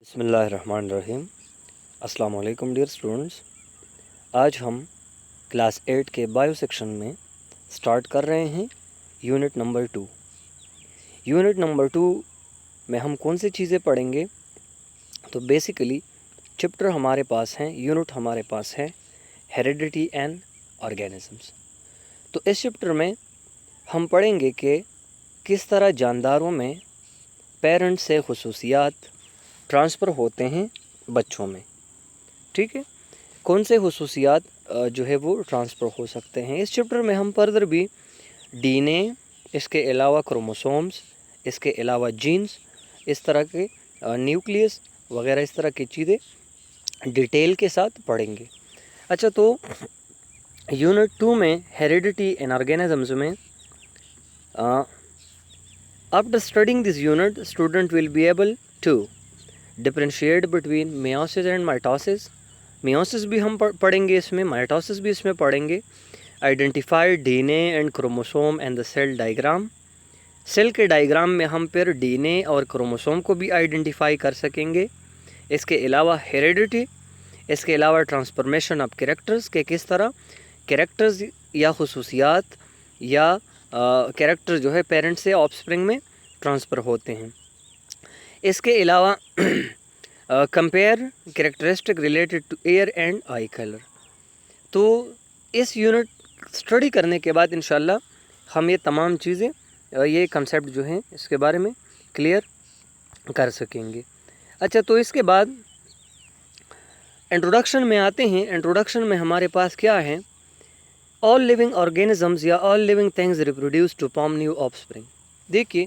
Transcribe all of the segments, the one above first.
बिस्मिल्लाहिर्रहमानिर्रहीम। अस्सलाम वालेकुम डियर स्टूडेंट्स। आज हम क्लास 8 के बायो सेक्शन में स्टार्ट कर रहे हैं यूनिट नंबर 2। यूनिट नंबर 2 में हम कौन सी चीज़ें पढ़ेंगे? तो बेसिकली चैप्टर हमारे पास हैं, यूनिट हमारे पास है हेरिडिटी एंड ऑर्गेनिजम्स। तो इस चैप्टर में हम पढ़ेंगे कि किस तरह जानदारों में पेरेंट्स से खुसूसियात ट्रांसफ़र होते हैं बच्चों में। ठीक है, कौन से खुसूसियात जो है वो ट्रांसफ़र हो सकते हैं। इस चैप्टर में हम फर्दर भी डीएनए, इसके अलावा क्रोमोसोम्स, इसके अलावा जीन्स, इस तरह के न्यूक्लियस वगैरह इस तरह की चीज़ें डिटेल के साथ पढ़ेंगे। अच्छा, तो यूनिट 2 में हेरिडिटी एंड ऑर्गेनिजम्स में after studying this unit student will be able to differentiate between meiosis and mitosis. Meiosis भी हम पढ़ेंगे इसमें, माइटोसिस भी इसमें पढ़ेंगे। Identify DNA and chromosome and the cell diagram. Cell के डायग्राम में हम फिर डीएनए और क्रोमोसोम को भी आइडेंटिफाई कर सकेंगे। इसके अलावा हेरिडिटी, इसके अलावा ट्रांसफॉर्मेशन ऑफ कैरेक्टर्स के किस तरह कैरेक्टर्स या खुसूसियात या कैरेक्टर जो है पेरेंट्स से ऑफस्प्रिंग में ट्रांसफ़र होते हैं। इसके अलावा compare characteristic related to hair and eye colour. तो इस यूनिट स्टडी करने के बाद इंशाल्लाह हम ये तमाम चीज़ें, ये कंसेप्ट जो हैं इसके बारे में क्लियर कर सकेंगे। अच्छा, तो इसके बाद इंट्रोडक्शन में आते हैं। इंट्रोडक्शन में हमारे पास क्या है? ऑल लिविंग ऑर्गेनिजम्स या all living things reproduce to form new offspring. देखिए,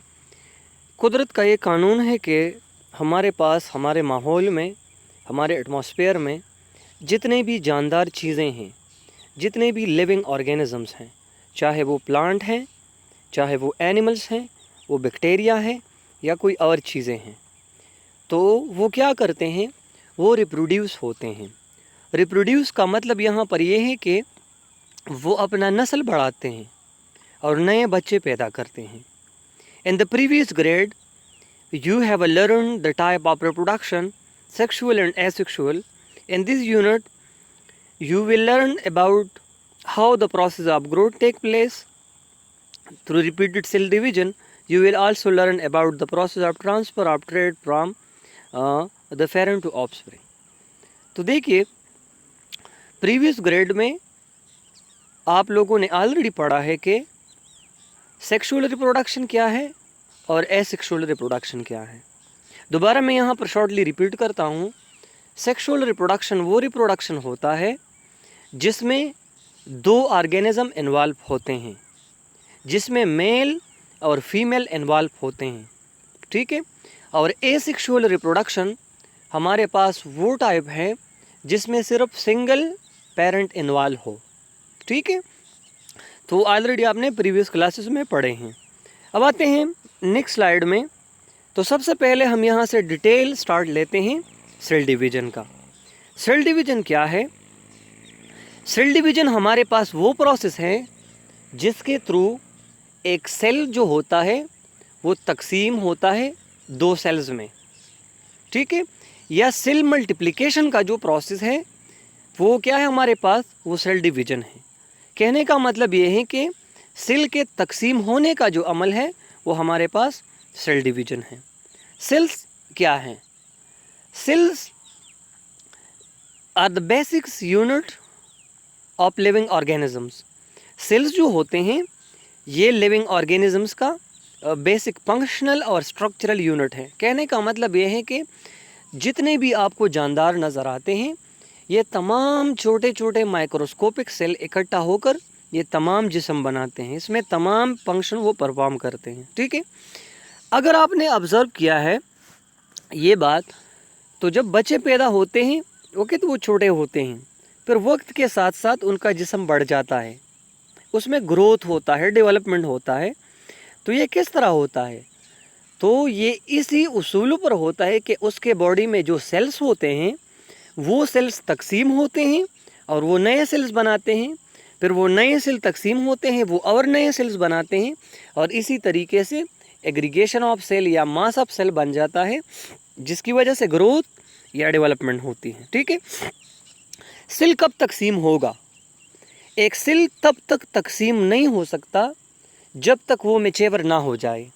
कुदरत का ये कानून है कि हमारे पास, हमारे माहौल में, हमारे एटमॉस्फेयर में जितने भी जानदार चीज़ें हैं, जितने भी लिविंग ऑर्गेनिजम्स हैं, चाहे वो प्लांट हैं, चाहे वो एनिमल्स हैं, वो बैक्टीरिया है या कोई और चीज़ें हैं, तो वो क्या करते हैं? वो रिप्रोड्यूस होते हैं। रिप्रोड्यूस का मतलब यहाँ पर ये है कि वो अपना नस्ल बढ़ाते हैं और नए बच्चे पैदा करते हैं। In the previous grade, you have learned the type of reproduction, sexual and asexual. In this unit, you will learn about how the process of growth takes place. Through repeated cell division, you will also learn about the process of transfer of trait from the parent to offspring. तो देखिए, previous grade में आप लोगों ने already पढ़ा है कि sexual reproduction क्या है और एसेक्सुअल रिप्रोडक्शन क्या है। दोबारा मैं यहाँ पर शॉर्टली रिपीट करता हूँ। सेक्सुअल रिप्रोडक्शन वो रिप्रोडक्शन होता है जिसमें दो ऑर्गेनिज्म इन्वॉल्व होते हैं, जिसमें मेल और फीमेल इन्वॉल्व होते हैं। ठीक है। और एसेक्सुअल रिप्रोडक्शन हमारे पास वो टाइप है जिसमें सिर्फ सिंगल पेरेंट इन्वॉल्व हो। ठीक है, तो ऑलरेडी आपने प्रीवियस क्लासेस में पढ़े हैं। अब आते हैं नेक्स्ट स्लाइड में। तो सबसे पहले हम यहाँ से डिटेल स्टार्ट लेते हैं सेल डिवीजन का। सेल डिवीजन क्या है? सेल डिवीजन हमारे पास वो प्रोसेस है जिसके थ्रू एक सेल जो होता है वो तकसीम होता है दो सेल्स में। ठीक है, या सेल मल्टीप्लिकेशन का जो प्रोसेस है वो क्या है हमारे पास? वो सेल डिवीजन है। कहने का मतलब ये है कि सेल के तकसीम होने का जो अमल है वो हमारे पास सेल डिवीजन है। सेल्स क्या हैं? Cells are the basics unit of living organisms. Cells जो होते हैं ये लिविंग ऑर्गेनिजम्स का बेसिक फंक्शनल और स्ट्रक्चरल यूनिट है। कहने का मतलब ये है कि जितने भी आपको जानदार नज़र आते हैं ये तमाम छोटे छोटे माइक्रोस्कोपिक सेल इकट्ठा होकर ये तमाम जिस्म बनाते हैं। इसमें तमाम फंक्शन वो परफॉर्म करते हैं। ठीक है, अगर आपने ऑब्ज़र्व किया है ये बात, तो जब बच्चे पैदा होते हैं ओके तो वो छोटे होते हैं, फिर वक्त के साथ साथ उनका जिस्म बढ़ जाता है, उसमें ग्रोथ होता है, डेवलपमेंट होता है। तो ये किस तरह होता है? तो ये इसी उसूल पर होता है कि उसके बॉडी में जो सेल्स होते हैं वो सेल्स तकसीम होते हैं और वो नए सेल्स बनाते हैं, फिर वो नए सेल तकसीम होते हैं, वो और नए सेल्स बनाते हैं, और इसी तरीके से एग्रीगेशन ऑफ सेल या मास ऑफ सेल बन जाता है। जिसकी वजह से ग्रोथ या डेवलपमेंट होती है। ठीक है, सेल कब तकसीम होगा? एक सेल तब तक तकसीम नहीं हो सकता जब तक वो मैच्योर ना हो जाए।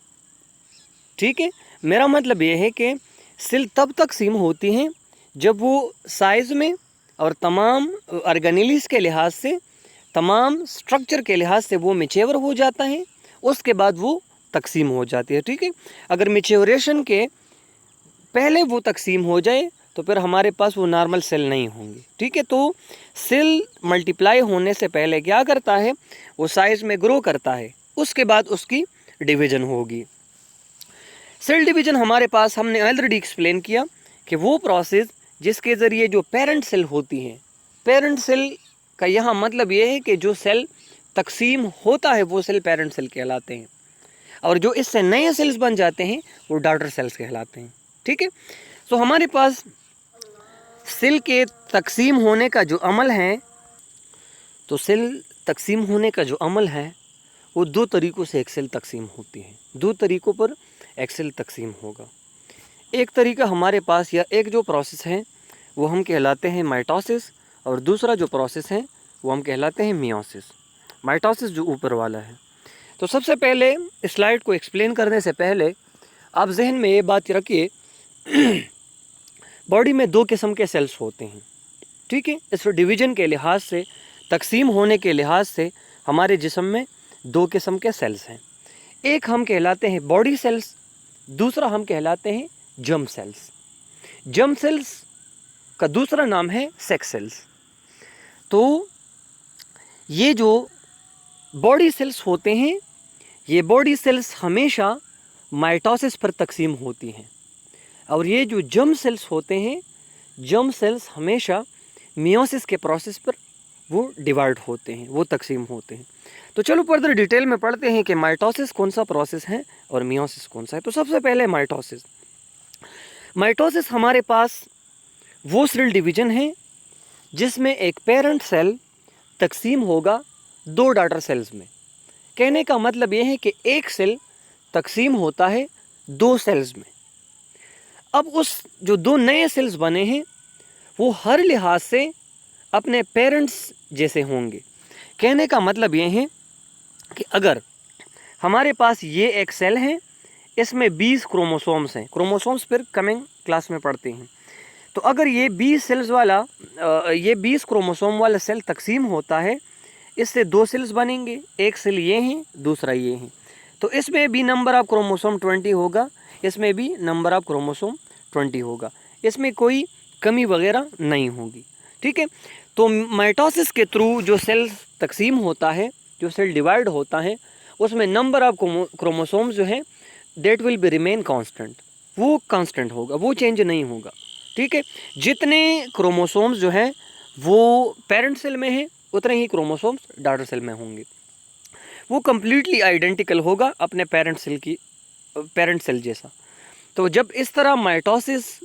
ठीक है, मेरा मतलब ये है कि सेल तब तकसीम होती हैं जब वो साइज़ में और तमाम ऑर्गेनेलिस के लिहाज से, तमाम स्ट्रक्चर के लिहाज से वो मैच्योर हो जाता है, उसके बाद वो तकसीम हो जाती है। ठीक है, अगर मैच्योरेशन के पहले वो तकसीम हो जाए तो फिर हमारे पास वो नॉर्मल सेल नहीं होंगे। ठीक है, तो सेल मल्टीप्लाई होने से पहले क्या करता है, वो साइज़ में ग्रो करता है, उसके बाद उसकी डिवीज़न होगी। सेल डिवीज़न हमारे पास, हमने ऑलरेडी एक्सप्लेन किया कि वो प्रोसेस जिसके ज़रिए जो पेरेंट सेल होती है, पेरेंट सेल का यहाँ मतलब ये है कि जो सेल तकसीम होता है वो सेल पेरेंट सेल कहलाते हैं, और जो इससे नए सेल्स बन जाते हैं वो डॉटर सेल्स कहलाते हैं। ठीक है, तो हमारे पास सेल के तकसीम होने का जो अमल है, तो सेल तकसीम होने का जो अमल है वो दो तरीक़ों से एक सेल तकसीम होती है। दो तरीक़ों पर एक सेल तकसीम होगा। एक तरीका हमारे पास, या एक जो प्रोसेस है वो हम कहलाते हैं माइटोसिस, और दूसरा जो प्रोसेस है वो हम कहलाते हैं मियोसिस। माइटोसिस जो ऊपर वाला है। तो सबसे पहले स्लाइड को एक्सप्लेन करने से पहले आप जहन में ये बात रखिए, बॉडी में दो किस्म के सेल्स होते हैं। ठीक है, इस डिवीज़न के लिहाज से, तकसीम होने के लिहाज से हमारे जिस्म में दो किस्म के सेल्स हैं। एक हम कहलाते हैं बॉडी सेल्स, दूसरा हम कहलाते हैं जर्म सेल्स। जर्म सेल्स का दूसरा नाम है सेक्स सेल्स। तो ये जो बॉडी सेल्स होते हैं, ये बॉडी सेल्स हमेशा माइटोसिस पर तकसीम होती हैं, और ये जो जर्म सेल्स होते हैं, जर्म सेल्स हमेशा मियोसिस के प्रोसेस पर वो डिवाइड होते हैं, वो तकसीम होते हैं। तो चलो फर्दर डिटेल में पढ़ते हैं कि माइटोसिस कौन सा प्रोसेस है और मियोसिस कौन सा है। तो सबसे पहले माइटोसिस। माइटोसिस हमारे पास वो सेल डिवीज़न है जिसमें एक पेरेंट सेल तकसीम होगा दो डॉटर सेल्स में। कहने का मतलब ये है कि एक सेल तकसीम होता है दो सेल्स में। अब उस जो दो नए सेल्स बने हैं वो हर लिहाज से अपने पेरेंट्स जैसे होंगे। कहने का मतलब ये है कि अगर हमारे पास ये एक सेल है, इसमें 20 क्रोमोसोम्स हैं, क्रोमोसोम्स फिर कमिंग क्लास में पढ़ते हैं। तो अगर ये 20 सेल्स वाला ये 20 क्रोमोसोम वाला सेल तकसीम होता है, इससे दो सेल्स बनेंगे, एक सेल ये हैं, दूसरा ये हैं। तो इसमें भी नंबर ऑफ क्रोमोसोम 20 होगा, इसमें भी नंबर ऑफ क्रोमोसोम 20 होगा, इसमें कोई कमी वगैरह नहीं होगी। ठीक है, तो माइटोसिस के थ्रू जो सेल तकसीम होता है, जो सेल डिवाइड होता है, उसमें नंबर ऑफ क्रोमोसोम्स जो है that will be remain constant, वो कांस्टेंट होगा, वो चेंज नहीं होगा। ठीक है, जितने क्रोमोसोम्स जो हैं वो पेरेंट सेल में हैं, उतने ही क्रोमोसोम्स डॉटर सेल में होंगे। वो कम्प्लीटली आइडेंटिकल होगा अपने पेरेंट सेल जैसा। तो जब इस तरह माइटोसिस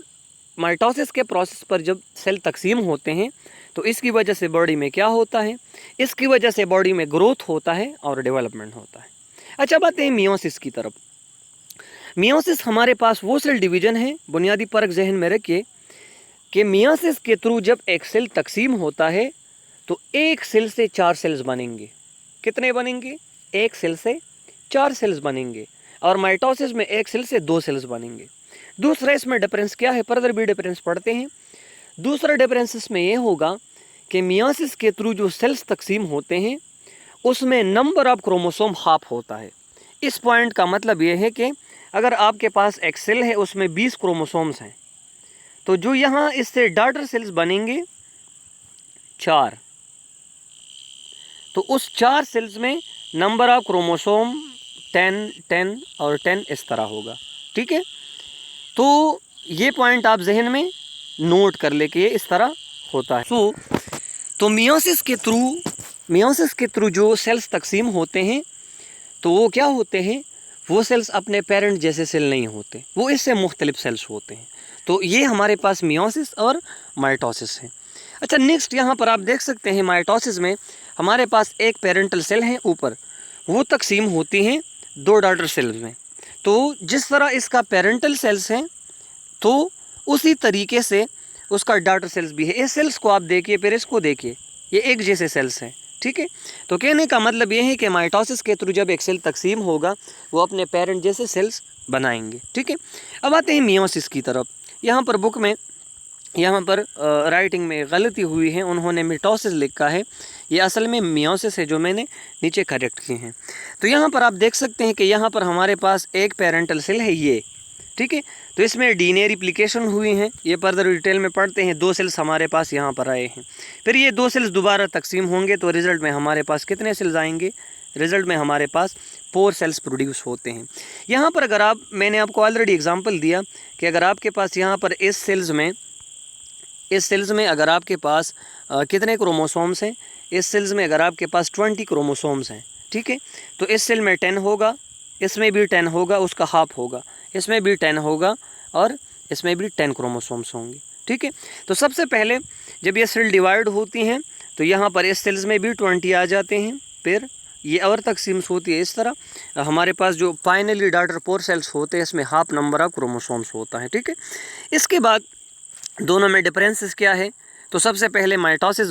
के प्रोसेस पर जब सेल तकसीम होते हैं, तो इसकी वजह से बॉडी में क्या होता है, इसकी वजह से बॉडी में ग्रोथ होता है और डेवलपमेंट होता है। अच्छा, बात है मियोसिस की तरफ। मियोसिस हमारे पास वो सेल डिवीज़न है, बुनियादी फ़र्क जहन में रखिए कि मियोसिस के थ्रू जब एक सेल तकसीम होता है तो एक सेल से 4 सेल्स बनेंगे। कितने बनेंगे? एक सेल से 4 सेल्स बनेंगे, और माइटोसिस में एक सेल से 2 सेल्स बनेंगे। दूसरा इसमें डिफरेंस क्या है, फर्दर भी डिफरेंस पढ़ते हैं। दूसरा डिफरेंस इसमें यह होगा कि मियोसिस के थ्रू जो सेल्स तकसीम होते हैं उसमें नंबर ऑफ क्रोमोसोम हाफ होता है। इस पॉइंट का मतलब यह है कि अगर आपके पास एक सेल है उसमें 20 क्रोमोसोम्स हैं, तो जो यहाँ इससे डॉटर सेल्स बनेंगे 4, तो उस 4 सेल्स में नंबर ऑफ क्रोमोसोम 10, 10 और 10 इस तरह होगा। ठीक है, तो ये पॉइंट आप जहन में नोट कर ले कि ये इस तरह होता है। तो मियोसिस के थ्रू जो सेल्स तकसीम होते हैं तो वो क्या होते हैं, वो सेल्स अपने पेरेंट जैसे सेल नहीं होते, वो इससे मुख्तलिफ सेल्स होते हैं। तो ये हमारे पास मियोसिस और माइटोसिस है। अच्छा, नेक्स्ट यहाँ पर आप देख सकते हैं माइटोसिस में हमारे पास एक पेरेंटल सेल है ऊपर, वो तकसीम होती हैं 2 डॉटर सेल्स में। तो जिस तरह इसका पेरेंटल सेल्स हैं तो उसी तरीके से उसका डॉटर सेल्स भी है। इस सेल्स को आप देखिए, फिर इसको देखिए, ये एक जैसे सेल्स हैं, ठीक है। तो कहने का मतलब ये है कि माइटोसिस के थ्रू जब एक सेल तकसीम होगा वो अपने पेरेंट जैसे सेल्स बनाएंगे, ठीक है। अब आते हैं मियोसिस की तरफ। यहाँ पर बुक में, यहाँ पर राइटिंग में गलती हुई है, उन्होंने मिटोसिस लिखा है, ये असल में मियोसिस है, जो मैंने नीचे करेक्ट किए हैं। तो यहाँ पर आप देख सकते हैं कि यहाँ पर हमारे पास एक पेरेंटल सेल है ये, ठीक है। तो इसमें डीएनए रिप्लिकेशन हुई हैं, ये फर्दर डिटेल में पढ़ते हैं। 2 सेल्स हमारे पास यहाँ पर आए हैं, फिर ये 2 सेल्स दोबारा तकसीम होंगे तो रिज़ल्ट में हमारे पास कितने सेल्स आएंगे? रिज़ल्ट में हमारे पास 4 सेल्स प्रोड्यूस होते हैं। यहाँ पर अगर आप, मैंने आपको ऑलरेडी एग्जांपल दिया कि अगर आपके पास यहाँ पर इस सेल्स में अगर आपके पास कितने क्रोमोसोम्स हैं? इस सेल्स में अगर आपके पास 20 क्रोमोसोम्स हैं, ठीक है, तो इस सेल में 10 होगा, इसमें भी 10 होगा, उसका हाफ होगा, इसमें भी 10 होगा और इसमें भी 10 क्रोमोसोम्स होंगे, ठीक है। तो सबसे पहले जब ये सेल डिवाइड होती हैं तो यहाँ पर इस सेल्स में भी 20 आ जाते हैं, फिर ये और तकसीम्स होती है इस तरह। हमारे पास जो फाइनली डॉटर 4 सेल्स होते हैं, इसमें हाफ नंबर ऑफ क्रोमोसोम्स होता है, ठीक है। इसके बाद दोनों में डिफरेंसेस क्या है? तो सबसे पहले माइटोसिस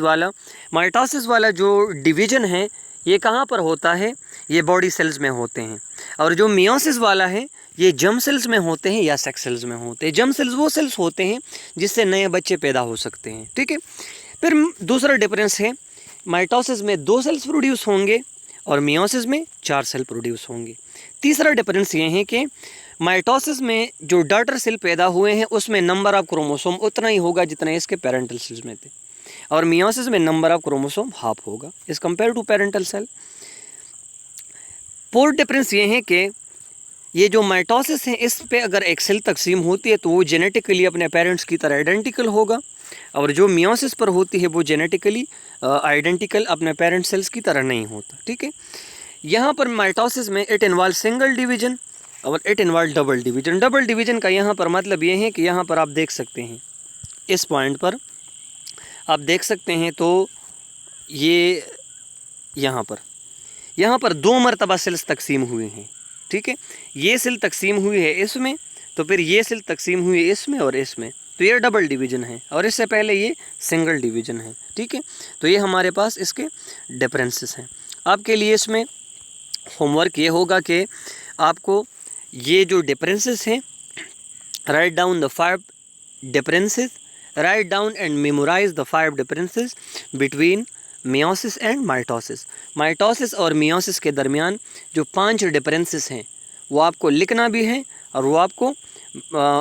वाला जो डिवीज़न है ये कहाँ पर होता है? ये बॉडी सेल्स में होते हैं। और जो मियोसिस वाला है ये जर्म सेल्स में होते हैं या सेक्स सेल्स में होते हैं। जर्म सेल्स वो सेल्स होते हैं जिससे नए बच्चे पैदा हो सकते हैं, ठीक है। फिर दूसरा डिफरेंस है, माइटोसिस में 2 सेल्स प्रोड्यूस होंगे और मियोसिस में 4 सेल प्रोड्यूस होंगे। तीसरा डिफरेंस ये है कि माइटोसिस में जो डॉटर सेल पैदा हुए हैं उसमें नंबर ऑफ क्रोमोसोम उतना ही होगा जितना इसके पेरेंटल सेल्स में थे, और मियोसिस में नंबर ऑफ क्रोमोसोम हाफ होगा as compare to parental cell. Fourth difference ये है कि ये जो माइटोसिस है इस पे अगर एक सेल तकसीम होती है तो वो जेनेटिकली अपने पेरेंट्स की तरह आइडेंटिकल होगा, और जो मियोसिस पर होती है वो जेनेटिकली आइडेंटिकल अपने पेरेंट सेल्स की तरह नहीं होता, ठीक है। यहाँ पर माइटोसिस में इट इन्वॉल्व सिंगल डिवीजन और it involve double division. Double division का यहाँ पर मतलब ये है कि यहाँ पर आप देख सकते हैं, इस पॉइंट पर आप देख सकते हैं, तो ये यहाँ पर 2 मरतबा सेल्स तकसीम हुए हैं, ठीक है। ये सेल तकसीम हुई है इसमें, तो फिर ये सेल तकसीम हुई है इसमें और इसमें, तो ये डबल डिवीजन है, और इससे पहले ये सिंगल डिवीजन है, ठीक है। तो ये हमारे पास इसके डिफरेंसेस हैं। आपके लिए इसमें होमवर्क ये होगा कि आपको ये जो डिफरेंसेस हैं, write down the 5 differences, write down and memorise the 5 differences between meiosis and mitosis. Mitosis और मियोसिस के दरमियान जो 5 डिफरेंसेस हैं वो आपको लिखना भी है और वो आपको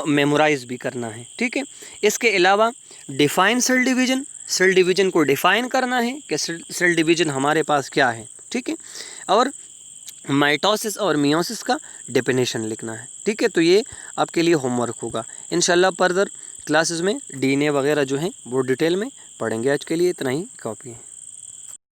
मेमोराइज भी करना है, ठीक है। इसके अलावा डिफाइन सेल डिवीजन को डिफाइन करना है कि सेल डिवीजन हमारे पास क्या है, ठीक है। और माइटोसिस और मियोसिस का डेफिनेशन लिखना है, ठीक है। तो ये आपके लिए होमवर्क होगा। इंशाल्लाह फर्दर क्लासेस में डीएनए वगैरह जो हैं वो डिटेल में पढ़ेंगे। आज के लिए इतना ही काफ़ी है।